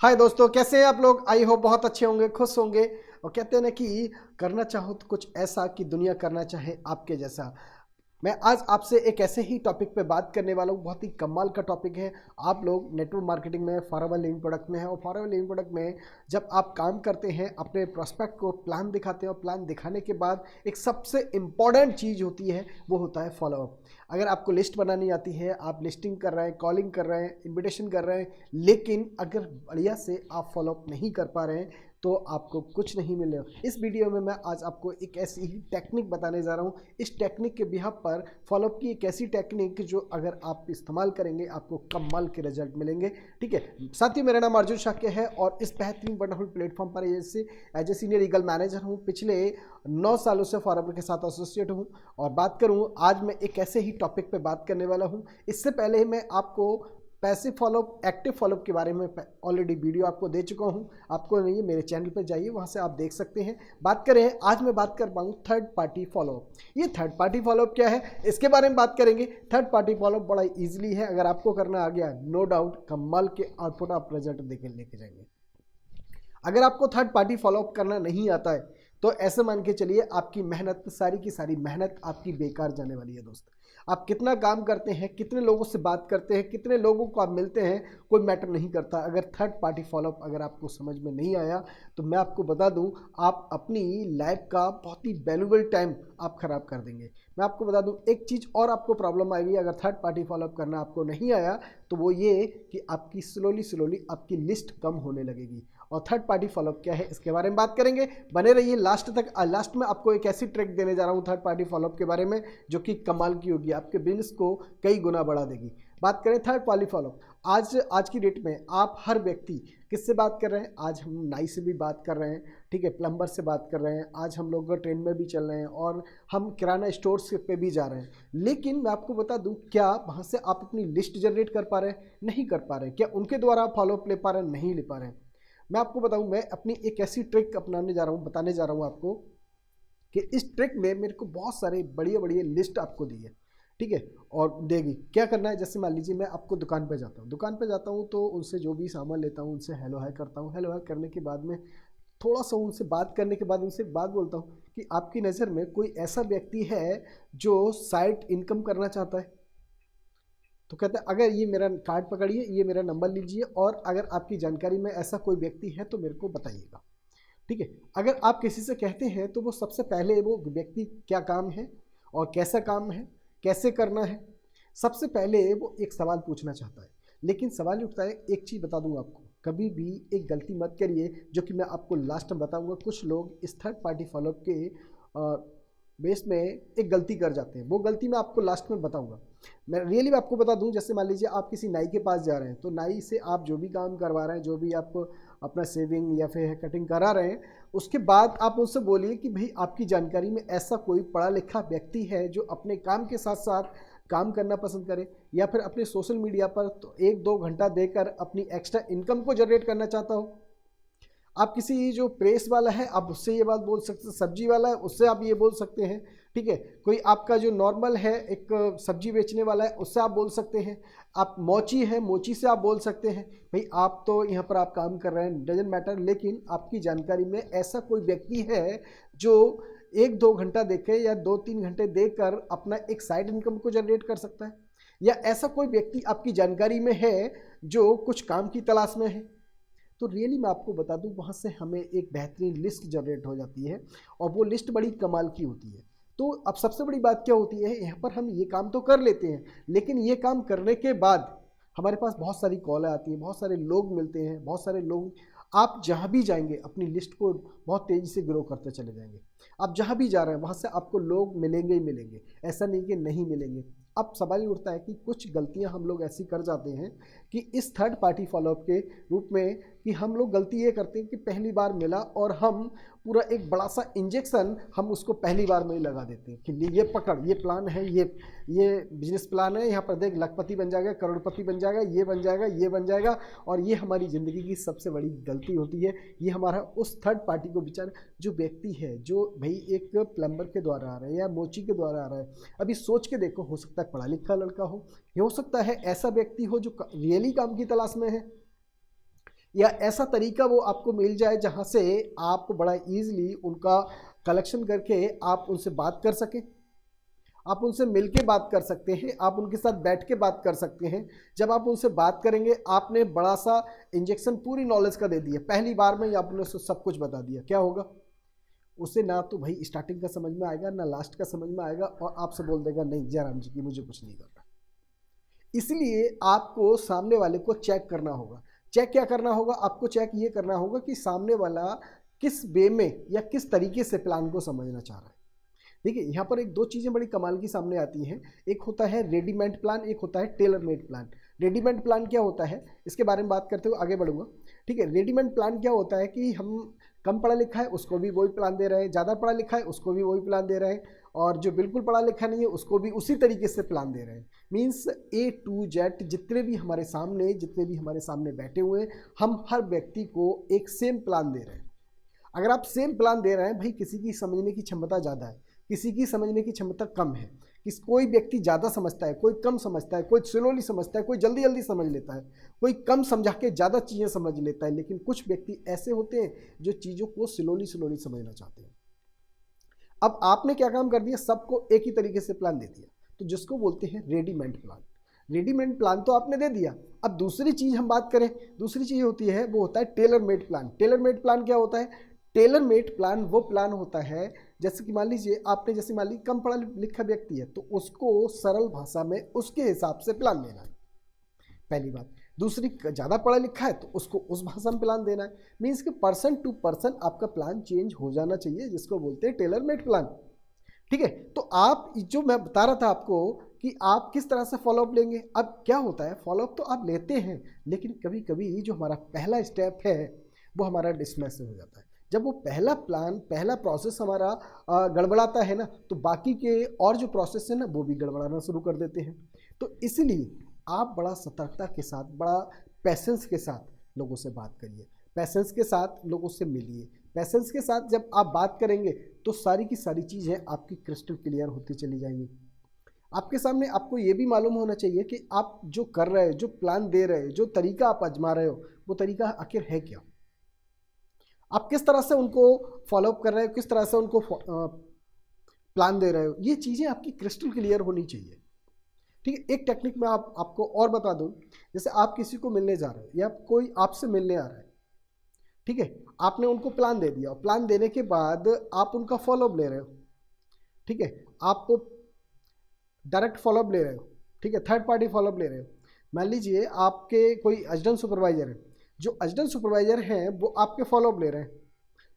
हाय दोस्तों, कैसे हैं आप लोग। आई होप बहुत अच्छे होंगे, खुश होंगे। और कहते हैं ना कि करना चाहो तो कुछ ऐसा कि दुनिया करना चाहे आपके जैसा। मैं आज आपसे एक ऐसे ही टॉपिक पे बात करने वाला हूँ। बहुत ही कमाल का टॉपिक है। आप लोग नेटवर्क मार्केटिंग में, फॉरएवर लिविंग प्रोडक्ट में है, और फॉरएवर लिविंग प्रोडक्ट में जब आप काम करते हैं, अपने प्रोस्पेक्ट को प्लान दिखाते हैं, और प्लान दिखाने के बाद एक सबसे इम्पॉर्टेंट चीज़ होती है, वो होता है फॉलोअप। अगर आपको लिस्ट बनानी आती है, आप लिस्टिंग कर रहे हैं, कॉलिंग कर रहे हैं, इन्विटेशन कर रहे हैं, लेकिन अगर बढ़िया से आप फॉलोअप नहीं कर पा रहे हैं तो आपको कुछ नहीं मिलेगा। इस वीडियो में मैं आज आपको एक ऐसी ही टेक्निक बताने जा रहा हूँ। इस टेक्निक के बिहाफ पर फॉलोअप की एक ऐसी टेक्निक जो अगर आप इस्तेमाल करेंगे आपको कमाल के रिजल्ट मिलेंगे। ठीक है साथियों, मेरा नाम अर्जुन शाक्य है और इस बेहतरीन वंडरफुल प्लेटफॉर्म पर as a senior eagle manager हूँ। पिछले 9 सालों से फॉरएवर के साथ एसोसिएट हूँ। और बात करूँ आज मैं एक ऐसे ही टॉपिक पर बात करने वाला हूँ। इससे पहले मैं आपको पैसिव फॉलोअप, एक्टिव फॉलोअप के बारे में ऑलरेडी वीडियो आपको दे चुका हूं। आपको नहीं, मेरे चैनल पर जाइए, वहां से आप देख सकते हैं। बात करें, आज मैं बात कर पाऊँ थर्ड पार्टी फॉलोअप। ये थर्ड पार्टी फॉलोअप क्या है, इसके बारे में बात करेंगे। थर्ड पार्टी फॉलोअप बड़ा इजीली है, अगर आपको करना आ गया नो डाउट कमाल के आउटपुट आप रिजल्ट देके लेके जाएंगे। अगर आपको थर्ड पार्टी फॉलोअप करना नहीं आता है तो ऐसे मान के चलिए आपकी मेहनत, सारी की सारी मेहनत आपकी बेकार जाने वाली है। दोस्त, आप कितना काम करते हैं, कितने लोगों से बात करते हैं, कितने लोगों को आप मिलते हैं, कोई मैटर नहीं करता। अगर थर्ड पार्टी फॉलोअप अगर आपको समझ में नहीं आया तो मैं आपको बता दूं, आप अपनी लाइफ का बहुत ही वैल्यूबल टाइम आप खराब कर देंगे। मैं आपको बता दूं एक चीज़ और आपको प्रॉब्लम आएगी अगर थर्ड पार्टी फॉलोअप करना आपको नहीं आया तो वो ये कि आपकी स्लोली आपकी लिस्ट कम होने लगेगी। और थर्ड पार्टी फॉलोअप क्या है इसके बारे में बात करेंगे, बने रहिए लास्ट तक। लास्ट में आपको एक ऐसी ट्रिक देने जा रहा हूँ थर्ड पार्टी फॉलोअप के बारे में जो कि कमाल की होगी, आपके बिजनेस को कई गुना बढ़ा देगी। बात करें थर्ड पार्टी फॉलोअप, आज की डेट में आप हर व्यक्ति किससे बात कर रहे हैं। आज हम नाई से भी बात कर रहे हैं, ठीक है, प्लम्बर से बात कर रहे हैं, आज हम लोग ट्रेन में भी चल रहे हैं और हम किराना स्टोर पे भी जा रहे हैं। लेकिन मैं आपको बता दूं, क्या वहाँ से आप अपनी लिस्ट जनरेट कर पा रहे हैं? नहीं कर पा रहे हैं। क्या उनके द्वारा आप फॉलोअप ले पा रहे हैं? नहीं ले पा रहे हैं। मैं आपको बताऊं, मैं अपनी एक ऐसी ट्रिक अपनाने जा रहा हूं, बताने जा रहा हूं आपको कि इस ट्रिक में मेरे को बहुत सारे बढ़िया बढ़िया लिस्ट आपको दी है, ठीक है, और देगी। क्या करना है, जैसे मान लीजिए मैं आपको दुकान पे जाता हूं तो उनसे जो भी सामान लेता हूं उनसे हेलो हाय करता हूं। हेलो हाय करने के बाद में थोड़ा सा उनसे बात करने के बाद उनसे एक बात बोलता हूं कि आपकी नज़र में कोई ऐसा व्यक्ति है जो साइड इनकम करना चाहता है? तो कहते हैं अगर ये मेरा कार्ड पकड़िए, ये मेरा नंबर लीजिए, और अगर आपकी जानकारी में ऐसा कोई व्यक्ति है तो मेरे को बताइएगा। ठीक है, अगर आप किसी से कहते हैं तो वो सबसे पहले वो व्यक्ति क्या काम है और कैसा काम है, कैसे करना है, सबसे पहले वो एक सवाल पूछना चाहता है। लेकिन सवाल उठता है, एक चीज़ बता दूं आपको, कभी भी एक गलती मत करिए जो कि मैं आपको लास्ट में बताऊंगा। कुछ लोग इस थर्ड पार्टी फॉलोअप के बेस में एक गलती कर जाते हैं, वो गलती मैं आपको लास्ट में बताऊंगा। मैं रियली आपको बता दूं, जैसे मान लीजिए आप किसी नाई के पास जा रहे हैं तो नाई से आप जो भी काम करवा रहे हैं, जो भी आप अपना सेविंग या फिर कटिंग करा रहे हैं, उसके बाद आप उनसे बोलिए कि भाई आपकी जानकारी में ऐसा कोई पढ़ा लिखा व्यक्ति है जो अपने काम के साथ साथ काम करना पसंद करे, या फिर अपने सोशल मीडिया पर तो 1-2 घंटा देकर अपनी एक्स्ट्रा इनकम को जनरेट करना चाहता हो। आप किसी जो प्रेस वाला है आप उससे ये बात बोल सकते हैं, सब्जी वाला है उससे आप ये बोल सकते हैं, ठीक है, कोई आपका जो नॉर्मल है एक सब्जी बेचने वाला है उससे आप बोल सकते हैं, आप मोची है मोची से आप बोल सकते हैं। भाई आप तो यहाँ पर आप काम कर रहे हैं, डजेंट मैटर, लेकिन आपकी जानकारी में ऐसा कोई व्यक्ति है जो 1-2 घंटा देके या 2-3 घंटे देकर अपना एक साइड इनकम को जनरेट कर सकता है, या ऐसा कोई व्यक्ति आपकी जानकारी में है जो कुछ काम की तलाश में है। तो रियली मैं आपको बता दूं, वहाँ से हमें एक बेहतरीन लिस्ट जनरेट हो जाती है और वो लिस्ट बड़ी कमाल की होती है। तो अब सबसे बड़ी बात क्या होती है, यहाँ पर हम ये काम तो कर लेते हैं, लेकिन ये काम करने के बाद हमारे पास बहुत सारी कॉलें आती हैं, बहुत सारे लोग मिलते हैं, बहुत सारे लोग, आप जहाँ भी जाएंगे अपनी लिस्ट को बहुत तेज़ी से ग्रो करते चले जाएंगे। आप जहाँ भी जा रहे हैं वहाँ से आपको लोग मिलेंगे ही मिलेंगे, ऐसा नहीं कि नहीं मिलेंगे। अब सवाल ये उठता है कि कुछ गलतियां हम लोग ऐसी कर जाते हैं कि इस थर्ड पार्टी फॉलोअप के रूप में कि हम लोग गलती ये करते हैं कि पहली बार मिला और हम पूरा एक बड़ा सा इंजेक्शन हम उसको पहली बार में ही लगा देते हैं कि ये पकड़, ये प्लान है, ये बिजनेस प्लान है, यहाँ पर देख लखपति बन जाएगा, करोड़पति बन जाएगा, ये बन जाएगा, ये बन जाएगा। और ये हमारी ज़िंदगी की सबसे बड़ी गलती होती है। ये हमारा उस थर्ड पार्टी को बेचारा जो व्यक्ति है, जो भाई एक प्लम्बर के द्वारा आ रहा है या मोची के द्वारा आ रहा है, अभी सोच के देखो, हो सकता है पढ़ा लिखा लड़का हो, ये हो सकता है ऐसा व्यक्ति हो जो रियली काम की तलाश में है, या ऐसा तरीका वो आपको मिल जाए जहाँ से आप बड़ा ईजिली उनका कलेक्शन करके आप उनसे बात कर सकें, आप उनसे मिल के बात कर सकते हैं, आप उनके साथ बैठ के बात कर सकते हैं। जब आप उनसे बात करेंगे, आपने बड़ा सा इंजेक्शन पूरी नॉलेज का दे दिया, पहली बार में ही आपने उसको सब कुछ बता दिया, क्या होगा? उसे ना तो भाई स्टार्टिंग का समझ में आएगा, ना लास्ट का समझ में आएगा, और आपसे बोल देगा नहीं जयराम जी की मुझे कुछ नहीं करना। इसलिए आपको सामने वाले को चेक करना होगा। चेक क्या करना होगा? आपको चेक ये करना होगा कि सामने वाला किस वे में या किस तरीके से प्लान को समझना चाह रहा है। देखिए, यहाँ पर एक दो चीज़ें बड़ी कमाल की सामने आती हैं। एक होता है रेडीमेड प्लान, एक होता है tailor made plan. Readymade plan क्या होता है, इसके बारे में बात करते हुए आगे बढ़ूंगा। ठीक है, रेडीमेड प्लान क्या होता है कि हम कम पढ़ा लिखा है उसको भी वही प्लान दे रहे हैं, ज़्यादा पढ़ा लिखा है उसको भी वही प्लान दे रहे हैं, और जो बिल्कुल पढ़ा लिखा नहीं है उसको भी उसी तरीके से प्लान दे रहे हैं। मीन्स A to Z जितने भी हमारे सामने बैठे हुए हैं, हम हर व्यक्ति को एक सेम प्लान दे रहे हैं। अगर आप सेम प्लान दे रहे हैं, भाई किसी की समझने की क्षमता ज़्यादा है, किसी की समझने की क्षमता कम है, कोई व्यक्ति ज़्यादा समझता है, कोई कम समझता है, कोई स्लोली समझता है, कोई जल्दी जल्दी समझ लेता है, कोई कम समझा के ज़्यादा चीज़ें समझ लेता है। लेकिन कुछ व्यक्ति ऐसे होते हैं जो चीज़ों को स्लोली समझना चाहते हैं। अब आपने क्या काम कर दिया, सबको एक ही तरीके से प्लान दे दिया, तो जिसको बोलते हैं रेडीमेड प्लान। रेडीमेड प्लान तो आपने दे दिया। अब दूसरी चीज़ हम बात करें, दूसरी चीज़ होती है वो होता है tailor made plan. Tailor made plan क्या होता है? टेलर मेड प्लान वो प्लान होता है, जैसे कि मान लीजिए आपने कम पढ़ा लिखा व्यक्ति है तो उसको सरल भाषा में उसके हिसाब से प्लान देना है, पहली बात। दूसरी, ज़्यादा पढ़ा लिखा है तो उसको उस भाषा में प्लान देना है। मीन्स कि पर्सन टू पर्सन आपका प्लान चेंज हो जाना चाहिए, जिसको बोलते हैं टेलर मेड प्लान। ठीक है, तो आप जो मैं बता रहा था आपको कि आप किस तरह से फॉलोअप लेंगे। अब क्या होता है, फॉलोअप तो आप लेते हैं, लेकिन कभी कभी जो हमारा पहला स्टेप है वो हमारा डिसमिस हो जाता है। जब वो पहला प्रोसेस हमारा गड़बड़ाता है ना, तो बाकी के और जो प्रोसेस है ना वो भी गड़बड़ाना शुरू कर देते हैं। तो इसलिए आप बड़ा सतर्कता के साथ, बड़ा पैसेंस के साथ लोगों से बात करिए, पैसेंस के साथ लोगों से मिलिए। पैसेंस के साथ जब आप बात करेंगे तो सारी की सारी चीज़ें आपकी क्रिस्टल क्लियर होती चली जाएंगी। आपके सामने आपको ये भी मालूम होना चाहिए कि आप जो कर रहे हो, जो प्लान दे रहे हो, जो तरीका आप आजमा रहे हो, वो तरीका आखिर है क्या। आप किस तरह से उनको फॉलोअप कर रहे हो, किस तरह से उनको प्लान दे रहे हो, ये चीज़ें आपकी क्रिस्टल क्लियर होनी चाहिए। ठीक है, एक टेक्निक मैं आपको और बता दूं। जैसे आप किसी को मिलने जा रहे हो या कोई आपसे मिलने आ रहा है, ठीक है, आपने उनको प्लान दे दिया, और प्लान देने के बाद आप उनका फॉलोअप ले रहे हो। ठीक है, आप डायरेक्ट फॉलोअप ले रहे हो, ठीक है, थर्ड पार्टी फॉलोअप ले रहे हो। मान लीजिए आपके कोई असिस्टेंट सुपरवाइजर है, जो असिस्टेंट सुपरवाइजर हैं वो आपके फॉलोअप ले रहे हैं।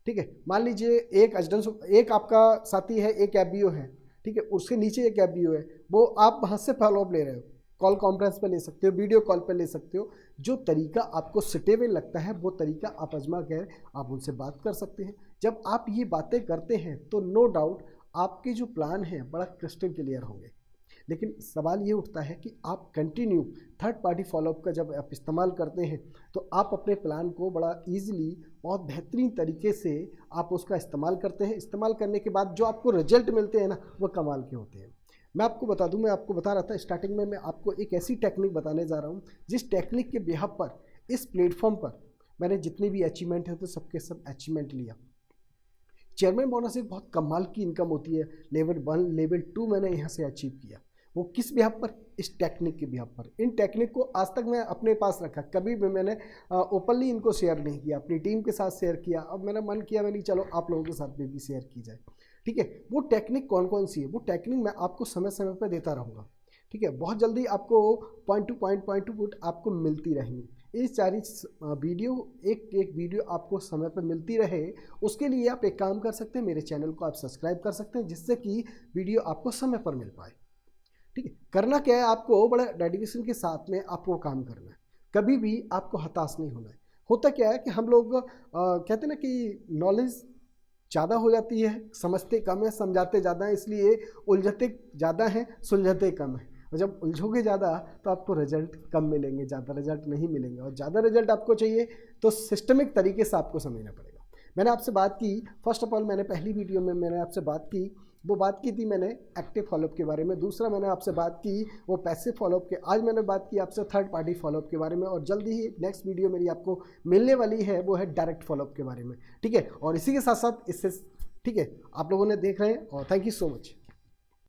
ठीक है, मान लीजिए एक आपका साथी है, एक एफबीओ है, ठीक है, उसके नीचे एक एफबीओ है, वो आप वहाँ से फॉलोअप ले रहे हो। कॉल कॉन्फ्रेंस पे ले सकते हो, वीडियो कॉल पे ले सकते हो। जो तरीका आपको सुटेबल लगता है वो तरीका आप आजमा कर आप उनसे बात कर सकते हैं। जब आप ये बातें करते हैं तो नो डाउट आपके जो प्लान है बड़ा क्रिस्टल क्लियर होंगे। लेकिन सवाल ये उठता है कि आप कंटिन्यू थर्ड पार्टी फॉलोअप का जब आप इस्तेमाल करते हैं तो आप अपने प्लान को बड़ा इजीली, बहुत बेहतरीन तरीके से आप उसका इस्तेमाल करते हैं। इस्तेमाल करने के बाद जो आपको रिजल्ट मिलते हैं ना, वो कमाल के होते हैं। मैं आपको बता दूं, मैं आपको बता रहा था स्टार्टिंग में, मैं आपको एक ऐसी टेक्निक बताने जा रहा हूं जिस टेक्निक के बिहाफ पर, इस प्लेटफॉर्म पर मैंने जितनी भी अचीवमेंट है तो सबके सब अचीवमेंट लिया। चेयरमैन बोनस एक बहुत कमाल की इनकम होती है। लेवल 1 लेवल 2 मैंने यहाँ से अचीव किया। वो किस बिहाफ पर? इस टेक्निक के बिहाफ पर। इन टेक्निक को आज तक मैं अपने पास रखा, कभी भी मैंने ओपनली इनको शेयर नहीं किया, अपनी टीम के साथ शेयर किया। अब मेरा मन किया, मैंने चलो आप लोगों के साथ में भी शेयर की जाए। ठीक है, वो टेक्निक कौन कौन सी है, वो टेक्निक मैं आपको समय समय पर देता रहूँगा। ठीक है, बहुत जल्दी आपको पॉइंट टू पॉइंट आपको मिलती रहेंगी। ये सारी वीडियो, एक वीडियो आपको समय पर मिलती रहे, उसके लिए आप एक काम कर सकते हैं, मेरे चैनल को आप सब्सक्राइब कर सकते हैं, जिससे कि वीडियो आपको समय पर मिल पाए। ठीक है, करना क्या है, आपको बड़ा डेडिकेशन के साथ में आपको काम करना है। कभी भी आपको हताश नहीं होना है। होता क्या है कि हम लोग कहते हैं ना कि नॉलेज ज़्यादा हो जाती है, समझते कम है, समझाते ज़्यादा है, इसलिए उलझते ज़्यादा हैं, सुलझते कम है। और जब उलझोगे ज़्यादा तो आपको रिजल्ट कम मिलेंगे, ज़्यादा रिजल्ट नहीं मिलेंगे। और ज़्यादा रिजल्ट आपको चाहिए तो सिस्टमिक तरीके से आपको समझना पड़ेगा। मैंने आपसे बात की, फर्स्ट ऑफ ऑल मैंने पहली वीडियो में मैंने आपसे बात की वो बात की थी मैंने एक्टिव फॉलोअप के बारे में, दूसरा मैंने आपसे बात की वो पैसिव फॉलोअप के, आज मैंने बात की आपसे थर्ड पार्टी फॉलोअप के बारे में, और जल्दी ही नेक्स्ट वीडियो मेरी आपको मिलने वाली है वो है डायरेक्ट फॉलोअप के बारे में, ठीक है। और इसी के साथ साथ इससे, ठीक है, आप लोगों ने देख रहे हैं और थैंक यू सो मच।